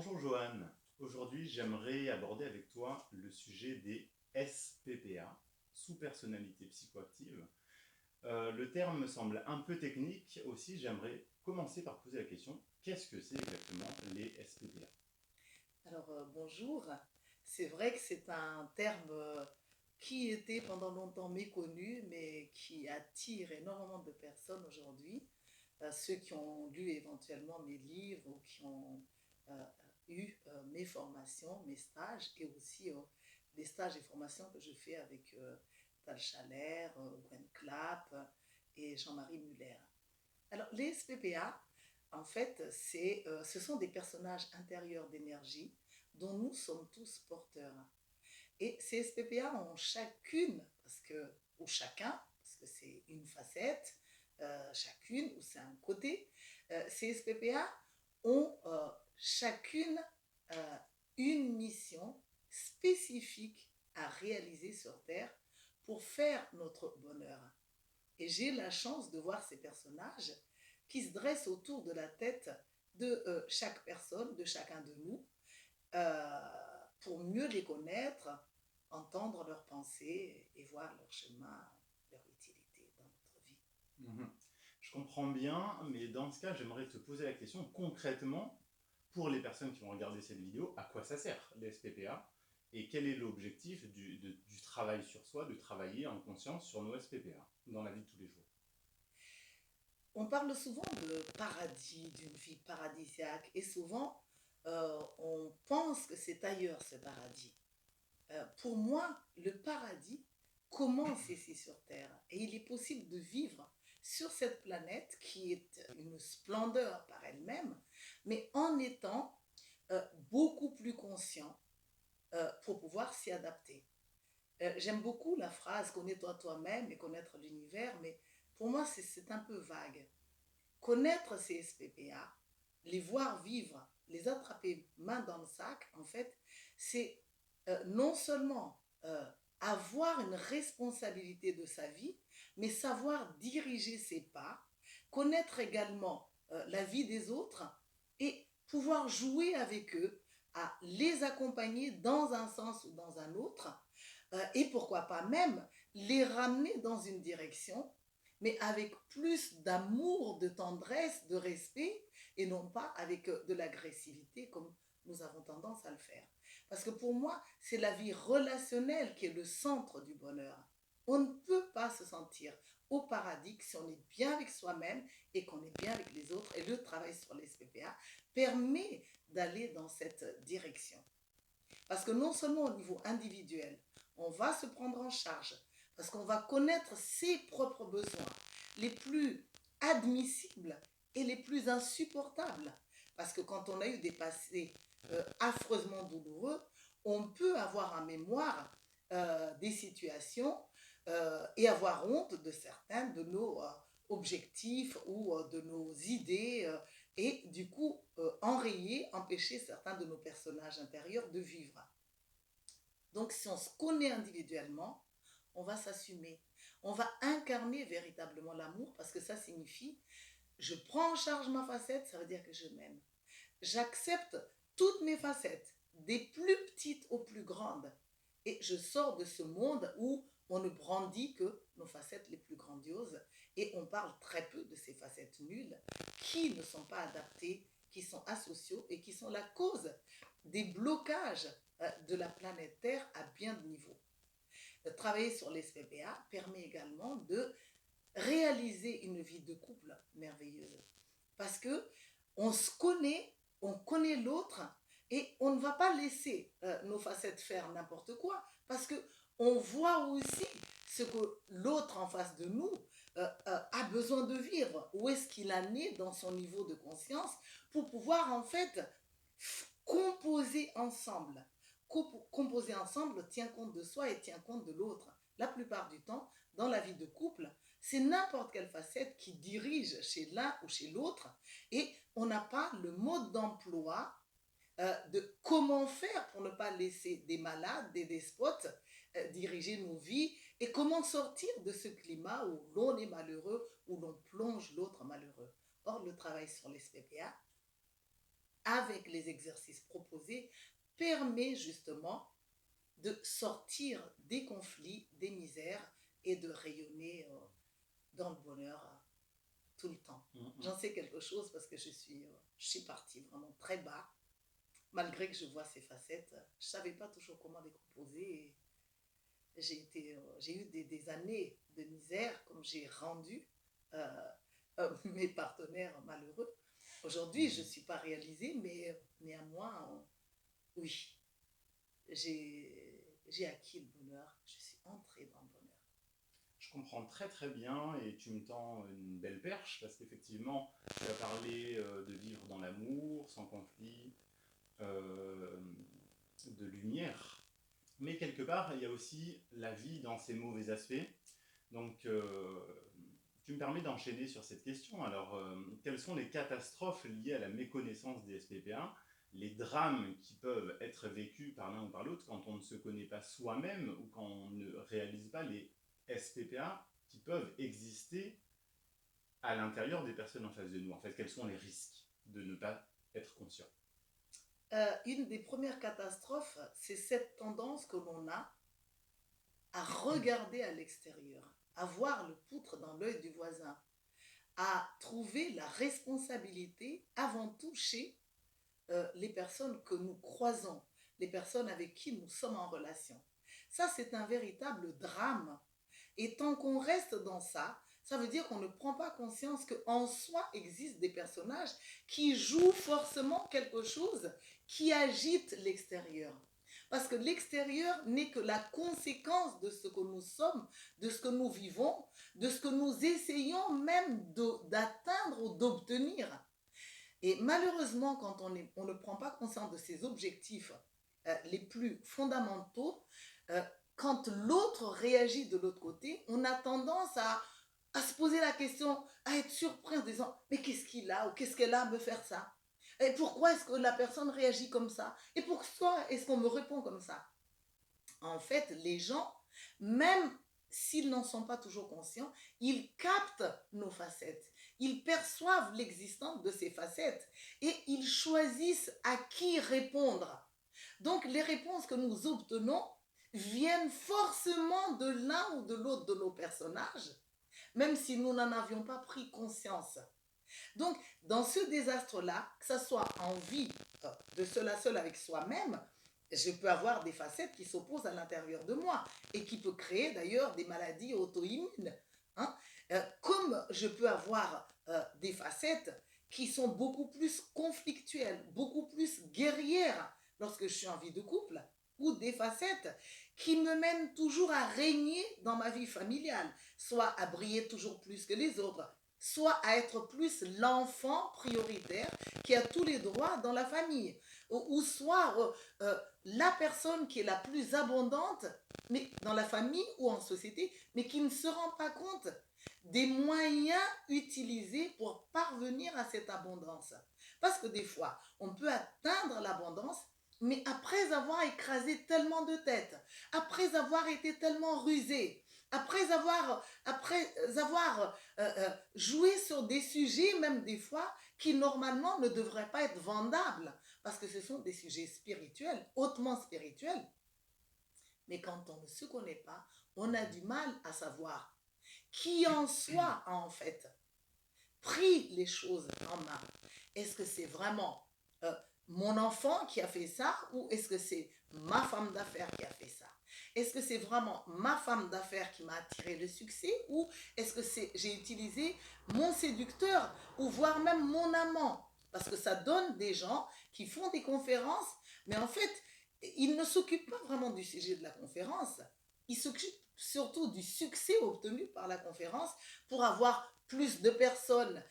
Bonjour Johan, aujourd'hui j'aimerais aborder avec toi le sujet des SPPA, sous-personnalité psychoactive. Le terme me semble un peu technique aussi, j'aimerais commencer par poser la question, qu'est-ce que c'est exactement les SPPA? Bonjour. C'est vrai que c'est un terme qui était pendant longtemps méconnu, mais qui attire énormément de personnes aujourd'hui. Ceux qui ont lu éventuellement mes livres ou qui ont euh, eu mes formations, mes stages et aussi les stages et formations que je fais avec Tal Chaler, Gwen Clapp et Jean-Marie Muller. Alors, les SPPA, en fait, ce sont des personnages intérieurs d'énergie dont nous sommes tous porteurs. Et ces SPPA ont chacune, ou chacun, parce que c'est une facette, chacune, ou c'est un côté, ces SPPA ont chacune euh, une mission spécifique à réaliser sur Terre pour faire notre bonheur. Et j'ai la chance de voir ces personnages qui se dressent autour de la tête de chaque personne, de chacun de nous, euh, pour mieux les connaître, entendre leurs pensées et voir leur chemin, leur utilité dans notre vie. Mhm. Je comprends bien, mais dans ce cas j'aimerais te poser la question concrètement, pour les personnes qui vont regarder cette vidéo, à quoi ça sert les SPPA et quel est l'objectif du travail sur soi, de travailler en conscience sur nos SPPA dans la vie de tous les jours? On parle souvent de paradis, d'une vie paradisiaque, et souvent on pense que c'est ailleurs ce paradis. Pour moi, le paradis commence ici sur Terre et il est possible de vivre sur cette planète qui est une splendeur par elle-même, mais en étant beaucoup plus conscient pour pouvoir s'y adapter. J'aime beaucoup la phrase connais-toi toi-même et connaître l'univers, mais pour moi c'est un peu vague. Connaître ces SPPA, les voir vivre, les attraper main dans le sac, en fait, c'est non seulement avoir une responsabilité de sa vie, mais savoir diriger ses pas, connaître également la vie des autres et pouvoir jouer avec eux, à les accompagner dans un sens ou dans un autre, et pourquoi pas même les ramener dans une direction mais avec plus d'amour, de tendresse, de respect, et non pas avec de l'agressivité comme nous avons tendance à le faire. Parce que pour moi, c'est la vie relationnelle qui est le centre du bonheur. On ne peut pas se sentir au paradis si on est bien avec soi-même et qu'on est bien avec les autres. Et le travail sur les SPPA permet d'aller dans cette direction. Parce que non seulement au niveau individuel, on va se prendre en charge, parce qu'on va connaître ses propres besoins, les plus admissibles et les plus insupportables. Parce que quand on a eu des passés affreusement douloureux, on peut avoir en mémoire des situations et avoir honte de certains de nos objectifs ou de nos idées et du coup enrayer, empêcher certains de nos personnages intérieurs de vivre. Donc si on se connaît individuellement, on va s'assumer, on va incarner véritablement l'amour parce que ça signifie je prends en charge ma facette, ça veut dire que je m'aime. J'accepte toutes mes facettes, des plus petites aux plus grandes. Et je sors de ce monde où on ne brandit que nos facettes les plus grandioses et on parle très peu de ces facettes nulles qui ne sont pas adaptées, qui sont asociaux et qui sont la cause des blocages de la planète Terre à bien de niveaux. Travailler sur les SPPA permet également de réaliser une vie de couple merveilleuse. Parce que on se connaît, on connaît l'autre et on ne va pas laisser nos facettes faire n'importe quoi parce que on voit aussi ce que l'autre en face de nous a besoin de vivre, où est-ce qu'il en est dans son niveau de conscience pour pouvoir en fait composer ensemble. Composer ensemble tient compte de soi et tient compte de l'autre. La plupart du temps, dans la vie de couple, c'est n'importe quelle facette qui dirige chez l'un ou chez l'autre et on n'a pas le mode d'emploi de comment faire pour ne pas laisser des malades, des despotes diriger nos vies et comment sortir de ce climat où l'on est malheureux, où l'on plonge l'autre malheureux. Or, le travail sur les SPPA avec les exercices proposés, permet justement de sortir des conflits, des misères et de rayonner dans le bonheur tout le temps. Mhm. J'en sais quelque chose parce que je suis partie vraiment très bas, malgré que je vois ces facettes. Je ne savais pas toujours comment les composer. J'ai eu des années de misère, comme j'ai rendu euh, mes partenaires malheureux. Aujourd'hui, je ne Mhm. suis pas réalisée, mais néanmoins, oui, j'ai acquis le bonheur. Je suis entrée dans le bonheur. Je comprends très très bien et tu me tends une belle perche parce qu'effectivement, tu as parlé de vivre dans l'amour, sans conflit, euh, de lumière. Mais quelque part, il y a aussi la vie dans ses mauvais aspects. Donc, tu me permets d'enchaîner sur cette question. Alors, quelles sont les catastrophes liées à la méconnaissance des SPPA, les drames qui peuvent être vécus par l'un ou par l'autre quand on ne se connaît pas soi-même ou quand on ne réalise pas les SPPA qui peuvent exister à l'intérieur des personnes en face de nous. En fait, quels sont les risques de ne pas être conscient? Une des premières catastrophes, c'est cette tendance que l'on a à regarder à l'extérieur, à voir le poutre dans l'œil du voisin, à trouver la responsabilité avant tout chez les personnes que nous croisons, les personnes avec qui nous sommes en relation. Ça, c'est un véritable drame. Et tant qu'on reste dans ça, ça veut dire qu'on ne prend pas conscience qu'en soi existent des personnages qui jouent forcément quelque chose qui agite l'extérieur. Parce que l'extérieur n'est que la conséquence de ce que nous sommes, de ce que nous vivons, de ce que nous essayons même d'atteindre ou d'obtenir. Et malheureusement, quand on ne prend pas conscience de ces objectifs les plus fondamentaux, euh, quand l'autre réagit de l'autre côté, on a tendance à se poser la question, à être surpris en disant, mais qu'est-ce qu'il a ou qu'est-ce qu'elle a à me faire ça? Et pourquoi est-ce que la personne réagit comme ça? Et pourquoi est-ce qu'on me répond comme ça? En fait, les gens, même s'ils n'en sont pas toujours conscients, ils captent nos facettes. Ils perçoivent l'existence de ces facettes et ils choisissent à qui répondre. Donc, les réponses que nous obtenons viennent forcément de l'un ou de l'autre de nos personnages, même si nous n'en avions pas pris conscience. Donc, dans ce désastre-là, que ce soit en vie de seul à seul avec soi-même, je peux avoir des facettes qui s'opposent à l'intérieur de moi et qui peut créer d'ailleurs des maladies auto-immunes. Hein. Comme je peux avoir des facettes qui sont beaucoup plus conflictuelles, beaucoup plus guerrières lorsque je suis en vie de couple, ou des facettes qui me mènent toujours à régner dans ma vie familiale, soit à briller toujours plus que les autres, soit à être plus l'enfant prioritaire qui a tous les droits dans la famille, ou soit la personne qui est la plus abondante, mais dans la famille ou en société, mais qui ne se rend pas compte des moyens utilisés pour parvenir à cette abondance. Parce que des fois, on peut atteindre l'abondance, mais après avoir écrasé tellement de têtes, après avoir été tellement rusé, après avoir joué sur des sujets, même des fois, qui normalement ne devraient pas être vendables, parce que ce sont des sujets spirituels, hautement spirituels. Mais quand on ne se connaît pas, on a du mal à savoir qui en soi a en fait pris les choses en main. Est-ce que c'est vraiment mon enfant qui a fait ça ou est-ce que c'est ma femme d'affaires qui a fait ça? Est-ce que c'est vraiment ma femme d'affaires qui m'a attiré le succès ou est-ce que j'ai utilisé mon séducteur ou voire même mon amant? Parce que ça donne des gens qui font des conférences, mais en fait, ils ne s'occupent pas vraiment du sujet de la conférence. Ils s'occupent surtout du succès obtenu par la conférence pour avoir plus de personnes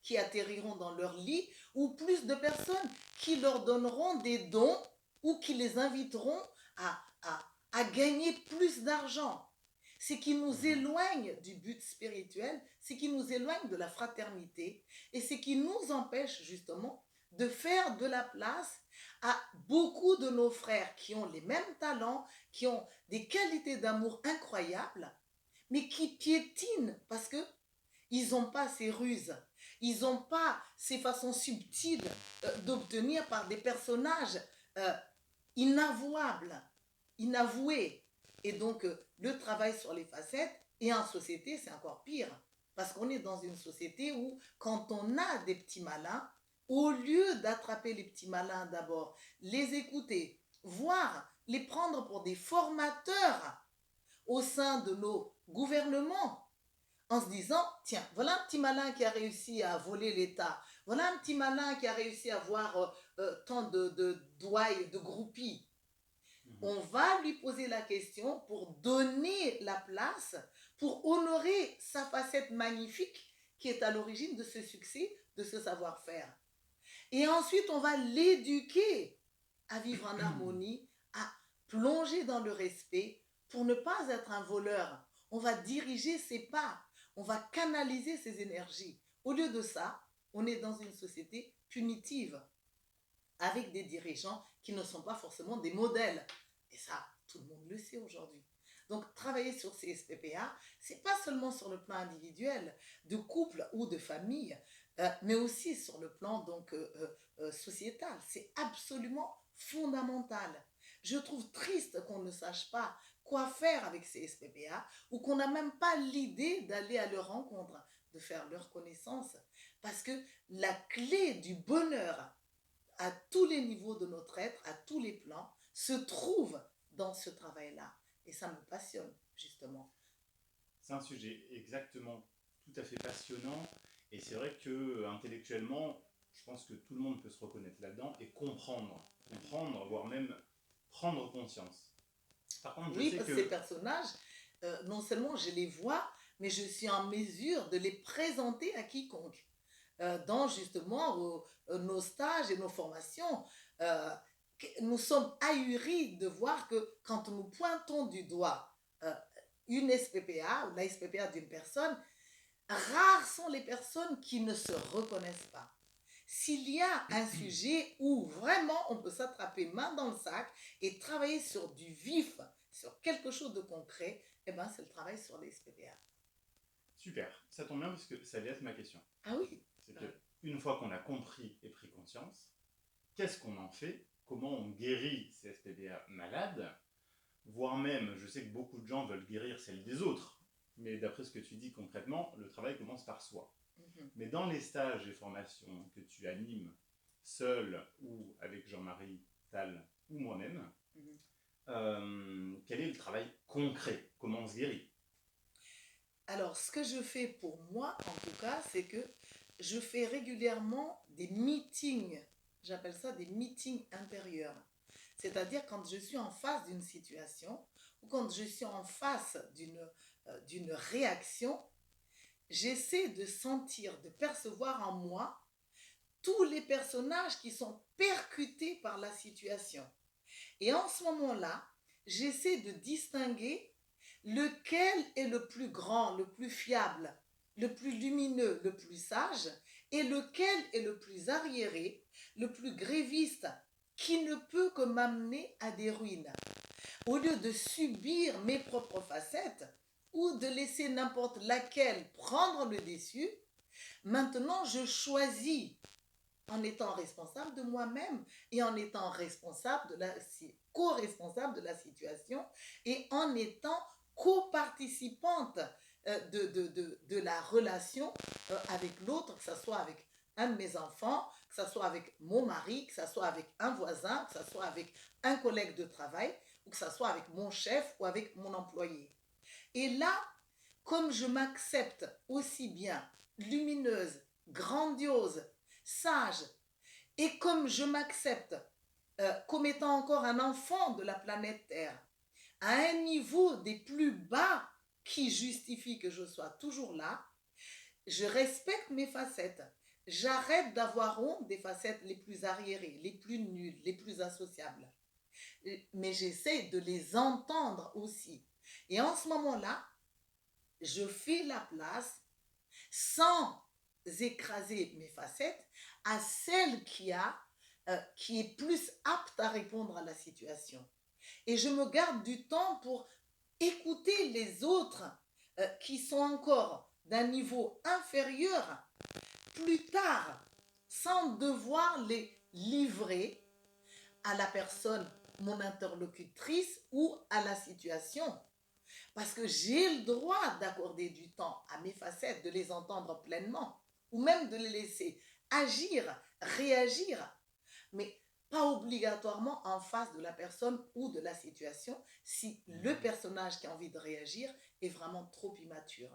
qui atterriront dans leur lit, ou plus de personnes qui leur donneront des dons ou qui les inviteront à gagner plus d'argent. Ce qui nous Mhm. éloigne du but spirituel, ce qui nous éloigne de la fraternité et ce qui nous empêche justement de faire de la place à beaucoup de nos frères qui ont les mêmes talents, qui ont des qualités d'amour incroyables, mais qui piétinent parce que ils n'ont pas ces ruses. Ils n'ont pas ces façons subtiles d'obtenir par des personnages euh, inavouables, inavoués. Et donc, le travail sur les facettes, et en société, c'est encore pire. Parce qu'on est dans une société où, quand on a des petits malins, au lieu d'attraper les petits malins d'abord, les écouter, voire les prendre pour des formateurs au sein de nos gouvernements, en se disant, tiens, voilà un petit malin qui a réussi à voler l'État, voilà un petit malin qui a réussi à avoir tant de douailles, de groupies. Mhm. On va lui poser la question pour donner la place, pour honorer sa facette magnifique qui est à l'origine de ce succès, de ce savoir-faire. Et ensuite, on va l'éduquer à vivre en harmonie, à plonger dans le respect pour ne pas être un voleur. On va diriger ses pas, on va canaliser ses énergies. Au lieu de ça, on est dans une société punitive avec des dirigeants qui ne sont pas forcément des modèles. Et ça, tout le monde le sait aujourd'hui. Donc, travailler sur ces SPPA, c'est pas seulement sur le plan individuel, de couple ou de famille, mais aussi sur le plan sociétal. C'est absolument fondamental. Je trouve triste qu'on ne sache pas quoi faire avec ces SPPA ou qu'on n'a même pas l'idée d'aller à leur rencontre, de faire leur connaissance. Parce que la clé du bonheur à tous les niveaux de notre être, à tous les plans, se trouve dans ce travail-là. Et ça me passionne, justement. C'est un sujet exactement tout à fait passionnant. Et c'est vrai que intellectuellement, je pense que tout le monde peut se reconnaître là-dedans et comprendre, voire même prendre conscience. Par contre, je Oui, sais parce que ces que personnages, non seulement je les vois, mais je suis en mesure de les présenter à quiconque. Dans justement nos stages et nos formations, euh, nous sommes ahuris de voir que quand nous pointons du doigt euh, une SPPA ou la SPPA d'une personne, rares sont les personnes qui ne se reconnaissent pas. S'il y a un sujet où vraiment on peut s'attraper main dans le sac et travailler sur du vif, sur quelque chose de concret, eh ben c'est le travail sur les SPPA. super, ça tombe bien parce que ça allait être ma question. Ah oui. C'est que une fois qu'on a compris et pris conscience, qu'est-ce qu'on en fait? Comment on guérit ces SPPA malades? Voire même, je sais que beaucoup de gens veulent guérir celles des autres. Mais d'après ce que tu dis concrètement, le travail commence par soi. Mhm. Mais dans les stages et formations que tu animes, seul ou avec Jean-Marie Tal ou moi-même, Mhm. quel est le travail concret? Comment on se guérit? Alors, ce que je fais pour moi, en tout cas, c'est que je fais régulièrement des meetings. J'appelle ça des meetings intérieurs. C'est-à-dire quand je suis en face d'une situation ou quand je suis en face d'une réaction, j'essaie de sentir, de percevoir en moi tous les personnages qui sont percutés par la situation. Et en ce moment-là, j'essaie de distinguer lequel est le plus grand, le plus fiable, le plus lumineux, le plus sage, et lequel est le plus arriéré, le plus gréviste, qui ne peut que m'amener à des ruines. Au lieu de subir mes propres facettes ou de laisser n'importe laquelle prendre le dessus, maintenant je choisis en étant responsable de moi-même et en étant responsable co-responsable de la situation et en étant co-participante de la relation avec l'autre, que ce soit avec un de mes enfants, que ce soit avec mon mari, que ce soit avec un voisin, que ce soit avec un collègue de travail, ou que ce soit avec mon chef ou avec mon employé. Et là, comme je m'accepte aussi bien lumineuse, grandiose, sage, et comme je m'accepte comme étant encore un enfant de la planète Terre, à un niveau des plus bas qui justifie que je sois toujours là, je respecte mes facettes. J'arrête d'avoir honte des facettes les plus arriérées, les plus nulles, les plus associables. Mais j'essaie de les entendre aussi. Et en ce moment-là, je fais la place sans écraser mes facettes à celle qui est plus apte à répondre à la situation. Et je me garde du temps pour écouter les autres qui sont encore d'un niveau inférieur plus tard, sans devoir les livrer à la personne, mon interlocutrice ou à la situation. Parce que j'ai le droit d'accorder du temps à mes facettes, de les entendre pleinement, ou même de les laisser agir, réagir, mais pas obligatoirement en face de la personne ou de la situation si le Mhm. personnage qui a envie de réagir est vraiment trop immature.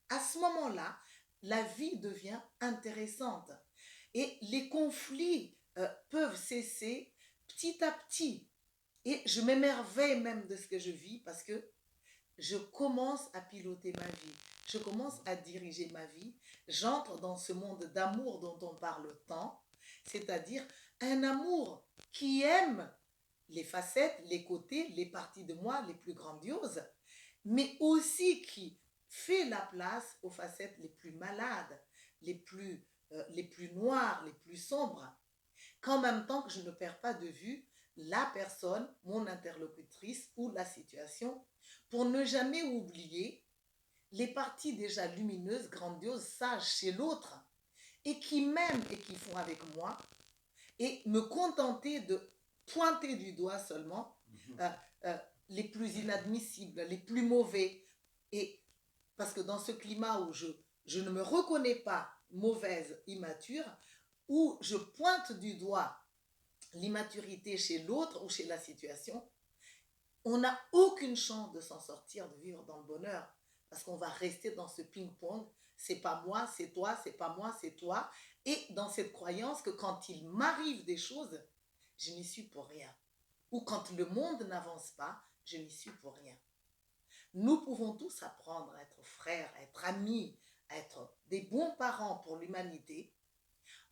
À ce moment-là, la vie devient intéressante et les conflits peuvent cesser petit à petit. Et je m'émerveille même de ce que je vis parce que je commence à piloter ma vie, je commence à diriger ma vie, j'entre dans ce monde d'amour dont on parle tant, c'est-à-dire un amour qui aime les facettes, les côtés, les parties de moi les plus grandioses, mais aussi qui fait la place aux facettes les plus malades, les plus noires, les plus sombres, qu'en même temps que je ne perds pas de vue la personne, mon interlocutrice ou la situation, pour ne jamais oublier les parties déjà lumineuses, grandioses, sages chez l'autre, et qui m'aiment et qui font avec moi, et me contenter de pointer du doigt seulement Mhm. euh, euh, les plus inadmissibles, les plus mauvais. Et parce que dans ce climat où je ne me reconnais pas mauvaise, immature, où je pointe du doigt l'immaturité chez l'autre ou chez la situation, on n'a aucune chance de s'en sortir, de vivre dans le bonheur. Parce qu'on va rester dans ce ping-pong. C'est pas moi, c'est toi, c'est pas moi, c'est toi. Et dans cette croyance que quand il m'arrive des choses, je n'y suis pour rien. Ou quand le monde n'avance pas, je n'y suis pour rien. Nous pouvons tous apprendre à être frères, à être amis, à être des bons parents pour l'humanité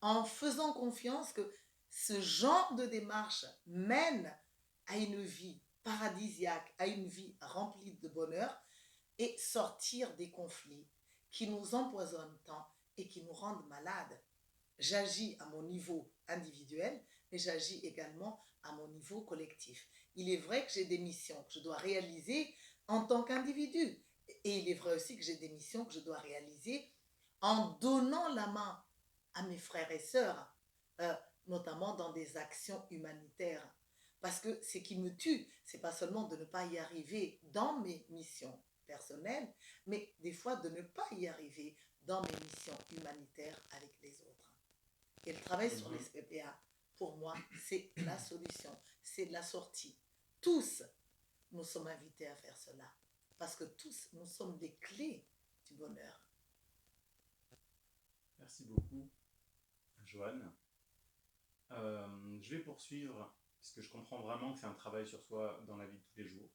en faisant confiance que ce genre de démarche mène à une vie paradisiaque, à une vie remplie de bonheur et sortir des conflits qui nous empoisonnent tant et qui nous rendent malades. J'agis à mon niveau individuel, mais j'agis également à mon niveau collectif. Il est vrai que j'ai des missions que je dois réaliser en tant qu'individu. Et il est vrai aussi que j'ai des missions que je dois réaliser en donnant la main à mes frères et sœurs, euh, notamment dans des actions humanitaires. Parce que ce qui me tue, c'est pas seulement de ne pas y arriver dans mes missions personnelles, mais des fois de ne pas y arriver dans mes missions humanitaires avec les autres. Et le travail sur les Mhm. SPPA, pour moi, c'est la solution, c'est la sortie. Tous, nous sommes invités à faire cela. Parce que tous, nous sommes des clés du bonheur. Merci beaucoup, Joanne. Je vais poursuivre, puisque je comprends vraiment que c'est un travail sur soi dans la vie de tous les jours.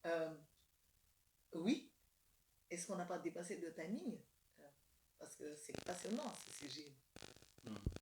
Euh, oui, est-ce qu'on n'a pas dépassé le timing? Parce que c'est passionnant ce sujet. Hmm.